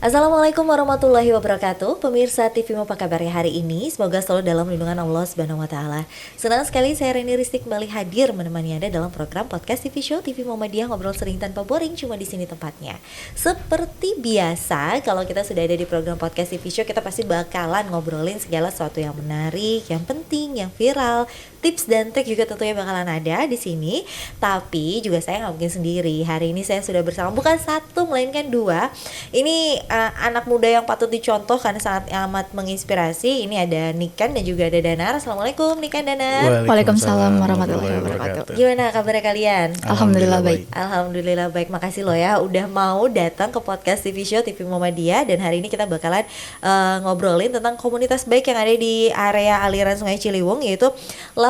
Assalamualaikum warahmatullahi wabarakatuh. Pemirsa TV, apa kabarnya hari ini? Semoga selalu dalam lindungan Allah Subhanahu wa taala. Senang sekali saya Reni Risti kembali hadir menemani Anda dalam program podcast TV Show TV Muhammadiyah, ngobrol sering tanpa boring, cuma di sini tempatnya. Seperti biasa, kalau kita sudah ada di program podcast TV Show, kita pasti bakalan ngobrolin segala sesuatu yang menarik, yang penting, yang viral. Tips dan trik juga tentunya bakalan ada di sini. Tapi juga saya nggak mungkin sendiri. Hari ini saya sudah bersama bukan satu melainkan dua. Ini anak muda yang patut dicontoh karena sangat amat menginspirasi. Ini ada Niken dan juga ada Danar. Assalamualaikum Niken, Danar. Waalaikumsalam warahmatullahi wabarakatuh. Gimana kabarnya kalian? Alhamdulillah baik. Alhamdulillah baik. Makasih loh ya udah mau datang ke podcast TV Show TV Muhammadiyah. Dan hari ini kita bakalan ngobrolin tentang komunitas baik yang ada di area aliran Sungai Ciliwung, yaitu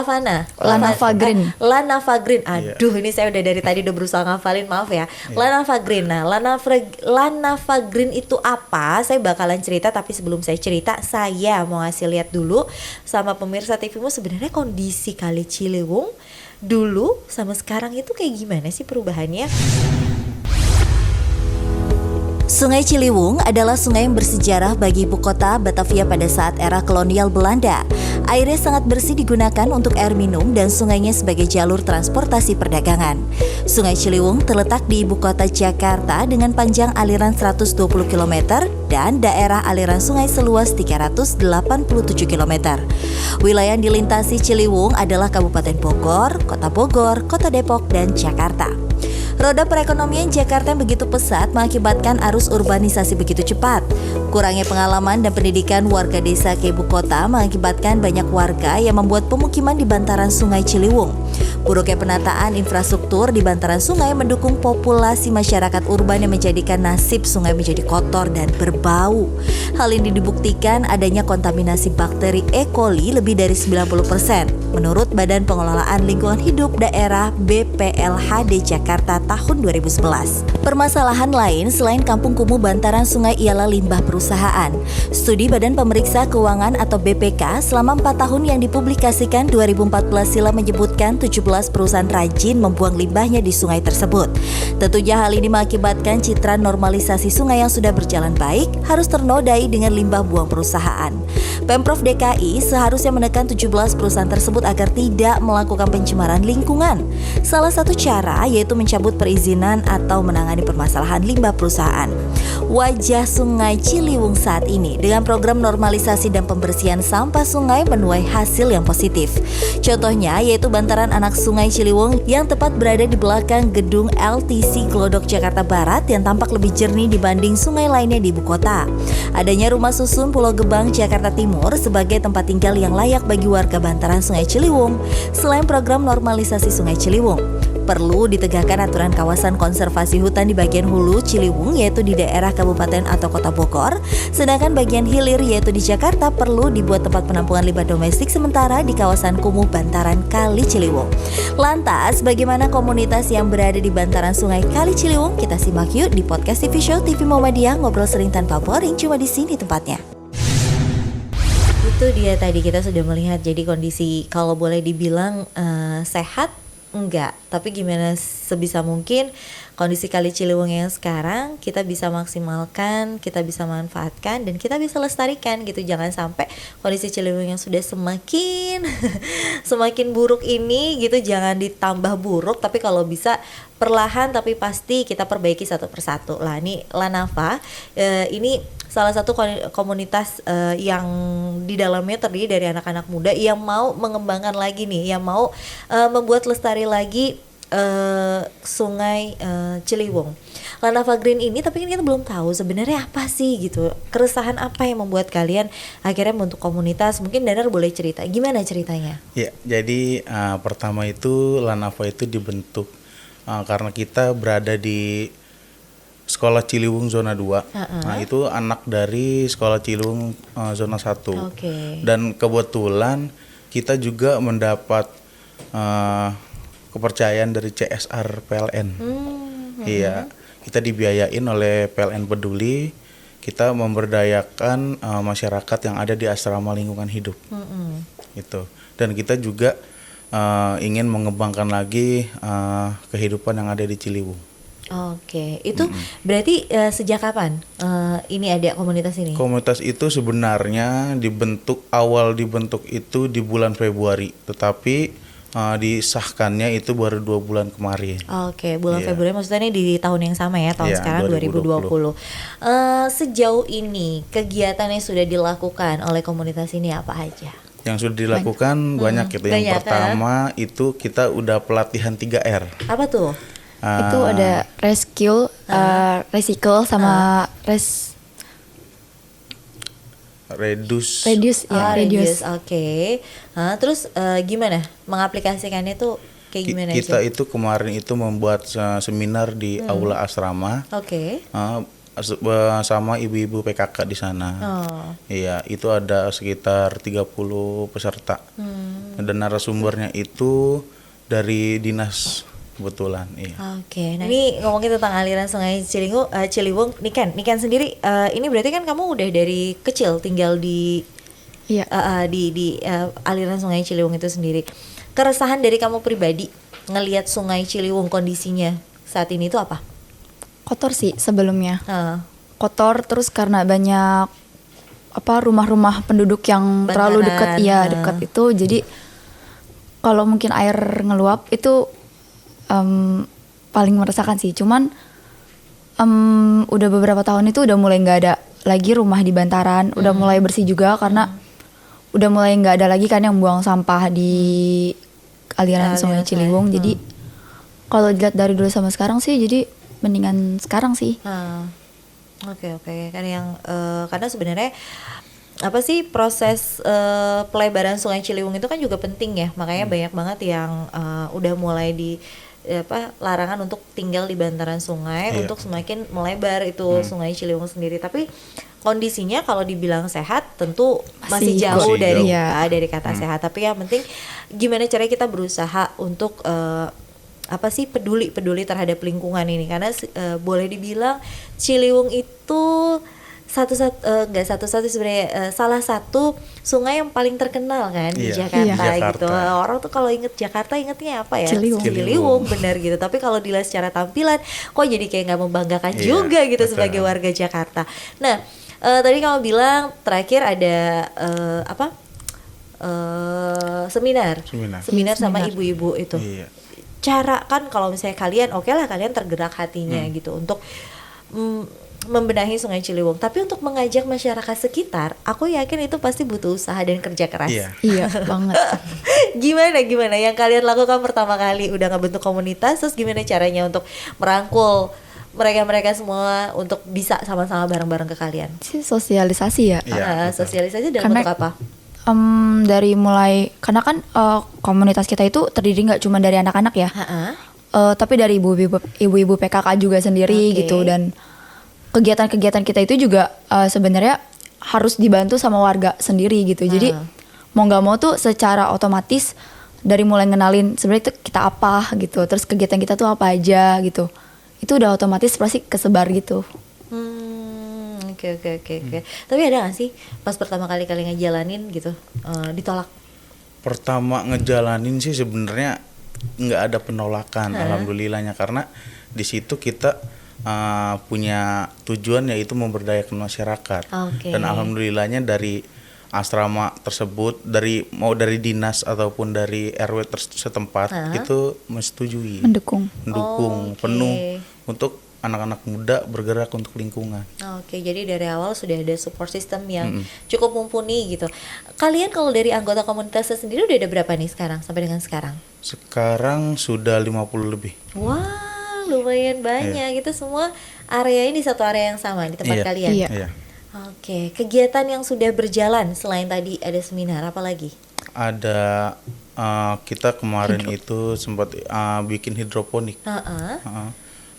Lanava Green. Lanava Green. Aduh, ini saya udah dari tadi udah berusaha ngafalin, maaf ya. Lanava Green. Nah, Lanava Green itu apa? Saya bakalan cerita, tapi sebelum saya cerita, saya mau ngasih lihat dulu sama pemirsa TVmu sebenarnya kondisi Kali Ciliwung dulu sama sekarang itu kayak gimana sih perubahannya? Sungai Ciliwung adalah sungai yang bersejarah bagi ibu kota Batavia pada saat era kolonial Belanda. Airnya sangat bersih digunakan untuk air minum dan sungainya sebagai jalur transportasi perdagangan. Sungai Ciliwung terletak di ibu kota Jakarta dengan panjang aliran 120 km dan daerah aliran sungai seluas 387 km. Wilayah yang dilintasi Ciliwung adalah Kabupaten Bogor, Kota Depok, dan Jakarta. Roda perekonomian Jakarta yang begitu pesat mengakibatkan arus urbanisasi begitu cepat. Kurangnya pengalaman dan pendidikan warga desa ke ibu kota mengakibatkan banyak warga yang membuat pemukiman di bantaran Sungai Ciliwung. Buruknya penataan infrastruktur di bantaran sungai mendukung populasi masyarakat urban yang menjadikan nasib sungai menjadi kotor dan berbau. Hal ini dibuktikan adanya kontaminasi bakteri E. coli lebih dari 90% menurut Badan Pengelolaan Lingkungan Hidup Daerah BPLHD Jakarta tahun 2011. Permasalahan lain selain kampung kumuh bantaran sungai ialah limbah perusahaan. Studi Badan Pemeriksa Keuangan atau BPK selama 4 tahun yang dipublikasikan 2014 silam menyebutkan 17 perusahaan rajin membuang limbahnya di sungai tersebut. Tentunya hal ini mengakibatkan citra normalisasi sungai yang sudah berjalan baik harus ternodai dengan limbah buang perusahaan. Pemprov DKI seharusnya menekan 17 perusahaan tersebut agar tidak melakukan pencemaran lingkungan. Salah satu cara yaitu mencabut perizinan atau menangani permasalahan limbah perusahaan. Wajah Sungai Ciliwung saat ini dengan program normalisasi dan pembersihan sampah sungai menuai hasil yang positif. Contohnya yaitu bantaran anak Sungai Ciliwung yang tepat berada di belakang gedung LTC Glodok Jakarta Barat yang tampak lebih jernih dibanding sungai lainnya di ibu kota. Adanya rumah susun Pulau Gebang Jakarta Timur sebagai tempat tinggal yang layak bagi warga bantaran Sungai Ciliwung. Selain program normalisasi Sungai Ciliwung, perlu ditegakkan aturan kawasan konservasi hutan di bagian hulu Ciliwung yaitu di daerah kabupaten atau kota Bogor, sedangkan bagian hilir yaitu di Jakarta perlu dibuat tempat penampungan limbah domestik sementara di kawasan kumuh bantaran Kali Ciliwung. Lantas, bagaimana komunitas yang berada di bantaran sungai Kali Ciliwung? Kita simak yuk di podcast TV Show TV Muhammadiyah, ngobrol sering tanpa boring, cuma di sini tempatnya. Itu dia tadi kita sudah melihat jadi kondisi kalau boleh dibilang sehat. Enggak, tapi gimana sebisa mungkin kondisi Kali Ciliwung yang sekarang kita bisa maksimalkan, kita bisa manfaatkan, dan kita bisa lestarikan gitu. Jangan sampai kondisi Ciliwung yang sudah semakin buruk ini gitu, jangan ditambah buruk, tapi kalau bisa perlahan tapi pasti kita perbaiki satu persatu. Lah ini Lanava, ini salah satu komunitas yang di dalamnya terdiri dari anak-anak muda yang mau mengembangkan lagi nih, yang mau membuat lestari lagi Sungai Ciliwung. Lanava Green ini, tapi kan kita belum tahu sebenarnya apa sih gitu. Keresahan apa yang membuat kalian akhirnya membentuk komunitas? Mungkin Danar boleh cerita, gimana ceritanya? Ya, jadi pertama itu Lanava itu dibentuk karena kita berada di Sekolah Ciliwung Zona 2. Nah, itu anak dari Sekolah Ciliwung Zona 1. Okay. Dan kebetulan kita juga mendapat kepercayaan dari CSR PLN. Iya, kita dibiayain oleh PLN Peduli. Kita memberdayakan masyarakat yang ada di asrama lingkungan hidup. Gitu. Dan kita juga ingin mengembangkan lagi kehidupan yang ada di Ciliwung. Oke, itu berarti sejak kapan ini ada komunitas ini? Komunitas itu sebenarnya awal dibentuk itu di bulan Februari, tetapi disahkannya itu baru 2 bulan kemarin. Oke, bulan Iya. Februari maksudnya ini di tahun yang sama ya, tahun Iya, sekarang 2020. 2020. Sejauh ini kegiatan yang sudah dilakukan oleh komunitas ini apa aja? Yang sudah dilakukan banyak gitu. Yang Banyak, pertama itu kita udah pelatihan 3R. Apa tuh? Itu ada rescue, recycle sama Reduce. reduce ya, reduce. Oke. Terus gimana mengaplikasikannya tuh kayak gimana Kita aja? itu kemarin itu membuat seminar di aula asrama Oke. sama ibu-ibu PKK di sana. Oh. Iya, itu ada sekitar 30 peserta. Dan narasumbernya itu dari dinas kebetulan. Iya. Oke, nah ini ngomongin tentang aliran Sungai Ciliwung, Niken sendiri, ini berarti kan kamu udah dari kecil tinggal di Iya. di aliran Sungai Ciliwung itu sendiri. Keresahan dari kamu pribadi ngelihat Sungai Ciliwung kondisinya saat ini itu apa? Kotor sih sebelumnya. Ah, Kotor terus karena banyak rumah-rumah penduduk yang terlalu dekat, Bantaran, dekat itu. Jadi kalau mungkin air ngeluap itu paling meresahkan sih. Cuman udah beberapa tahun itu udah mulai nggak ada lagi rumah di bantaran, udah mulai bersih juga karena udah mulai nggak ada lagi kan yang buang sampah di aliran Sungai Ciliwung. Jadi kalau dilihat dari dulu sama sekarang sih, jadi mendingan sekarang sih. Oke, kan yang karena sebenarnya apa sih proses pelebaran Sungai Ciliwung itu kan juga penting ya, makanya banyak banget yang udah mulai larangan untuk tinggal di bantaran sungai Iya. untuk semakin melebar itu Sungai Ciliwung sendiri. Tapi kondisinya kalau dibilang sehat tentu masih Masih jauh Masih dari jauh. dari kata sehat. Tapi yang penting gimana caranya kita berusaha untuk peduli terhadap lingkungan ini, karena boleh dibilang Ciliwung itu nggak satu-satu sebenarnya, salah satu sungai yang paling terkenal kan di Iya, Jakarta, iya. gitu. Jakarta. Orang tuh kalau inget Jakarta ingetnya apa ya? Ciliwung. Ciliwung, benar gitu. Tapi kalau dilihat secara tampilan kok jadi kayak nggak membanggakan Iya, juga gitu betul. sebagai warga Jakarta. Nah, tadi kamu bilang terakhir ada seminar sama Seminar. ibu-ibu itu. Iya. Cara kan kalau misalnya kalian oke lah kalian tergerak hatinya gitu untuk membenahi Sungai Ciliwung, tapi untuk mengajak masyarakat sekitar, aku yakin itu pasti butuh usaha dan kerja keras. Iya. Iya banget. Gimana yang kalian lakukan pertama kali udah ngebentuk komunitas, terus gimana caranya untuk merangkul mereka semua untuk bisa sama-sama bareng-bareng ke kalian? Sih sosialisasi ya. Iya, betul. Sosialisasi dalam Karena- bentuk apa? Dari mulai karena kan komunitas kita itu terdiri nggak cuma dari anak-anak ya, tapi dari ibu-ibu PKK juga sendiri Oke. gitu, dan kegiatan-kegiatan kita itu juga sebenarnya harus dibantu sama warga sendiri gitu. Jadi mau nggak mau tuh secara otomatis dari mulai ngenalin sebenarnya itu kita apa gitu, terus kegiatan kita tuh apa aja gitu, itu udah otomatis pasti kesebar gitu. Oke. Tapi ada gak sih pas pertama kali kalian ngejalanin gitu ditolak? Pertama ngejalanin sih sebenarnya nggak ada penolakan, alhamdulillahnya, karena di situ kita punya tujuan yaitu memberdayakan masyarakat. Oke. Dan alhamdulillahnya dari asrama tersebut, mau dari dinas ataupun dari RW setempat itu menyetujui, Mendukung. Oke. penuh untuk anak-anak muda bergerak untuk lingkungan. Oke, jadi dari awal sudah ada support system yang cukup mumpuni gitu. Kalian kalau dari anggota komunitasnya sendiri udah ada berapa nih sekarang sampai dengan sekarang? Sekarang sudah 50 lebih. Wah, lumayan banyak. Itu semua areanya di satu area yang sama di tempat Iya. kalian. Iya. Iya. Oke, kegiatan yang sudah berjalan selain tadi ada seminar apa lagi? Ada kita kemarin itu sempat bikin hidroponik.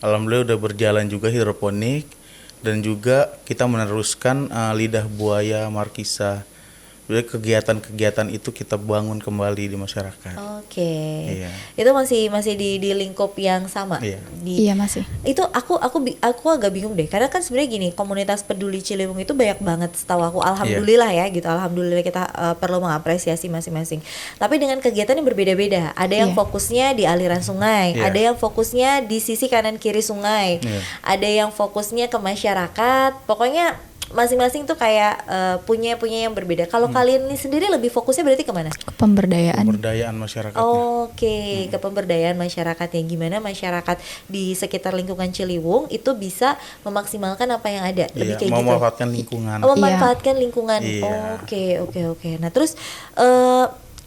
Alhamdulillah udah berjalan juga hidroponik, dan juga kita meneruskan lidah buaya markisa. Sebenarnya kegiatan-kegiatan itu kita bangun kembali di masyarakat. Oke. Iya. Itu masih di lingkup yang sama. Iya. Iya masih. Itu aku agak bingung deh, karena kan sebenarnya gini, komunitas peduli Ciliwung itu banyak banget setahu aku. Alhamdulillah ya gitu, alhamdulillah kita perlu mengapresiasi masing-masing. Tapi dengan kegiatan yang berbeda-beda, ada yang Iya. fokusnya di aliran sungai, Iya. ada yang fokusnya di sisi kanan kiri sungai, Iya. ada yang fokusnya ke masyarakat. Pokoknya masing-masing tuh kayak punya yang berbeda. Kalau kalian ini sendiri lebih fokusnya berarti kemana? Pemberdayaan. Pemberdayaan masyarakatnya. Oke, ke pemberdayaan masyarakat, yang gimana masyarakat di sekitar lingkungan Ciliwung itu bisa memaksimalkan apa yang ada, lebih Iya, kayak gitu. memanfaatkan lingkungan. Oh, memanfaatkan lingkungan. Iya. Oke. Nah, terus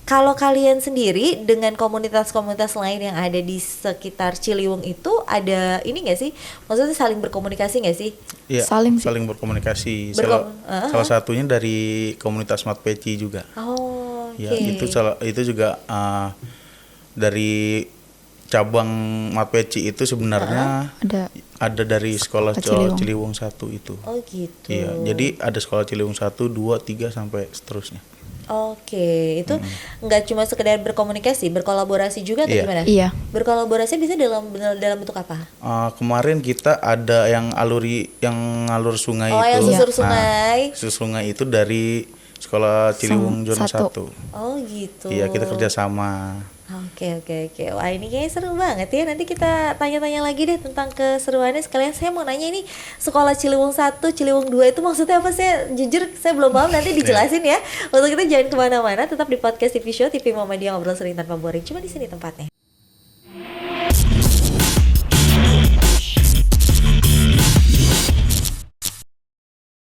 kalau kalian sendiri dengan komunitas-komunitas lain yang ada di sekitar Ciliwung itu ada ini nggak sih? Maksudnya saling berkomunikasi nggak sih? Iya, Saling sih. saling berkomunikasi. Berkom- Salah satunya dari komunitas Mat Peci juga. Oh, oke. Ya, itu juga dari cabang Mat Peci itu sebenarnya ada dari sekolah Ciliwung 1 itu. Oh, gitu. Iya, jadi ada sekolah Ciliwung 1, 2, 3 sampai seterusnya. Oke, itu nggak cuma sekedar berkomunikasi, berkolaborasi juga atau Iya. gimana? Iya. Berkolaborasi bisa dalam bentuk apa? Kemarin kita ada yang ngalur sungai Oh, itu. yang susur Nah, sungai. susur sungai itu dari sekolah Ciliwung Zona 1. Oh, gitu. Iya, kita kerjasama. Oke. Wah, ini kayaknya seru banget ya. Nanti kita tanya-tanya lagi deh tentang keseruannya. Sekalian saya mau nanya ini, sekolah Ciliwung 1, Ciliwung 2 itu maksudnya apa? Saya jujur saya belum paham, nanti dijelasin ya. Untuk kita jangan kemana-mana, tetap di podcast TV Show TV Muhammadiyah, ngobrol sering tanpa boring. Cuma di sini tempatnya.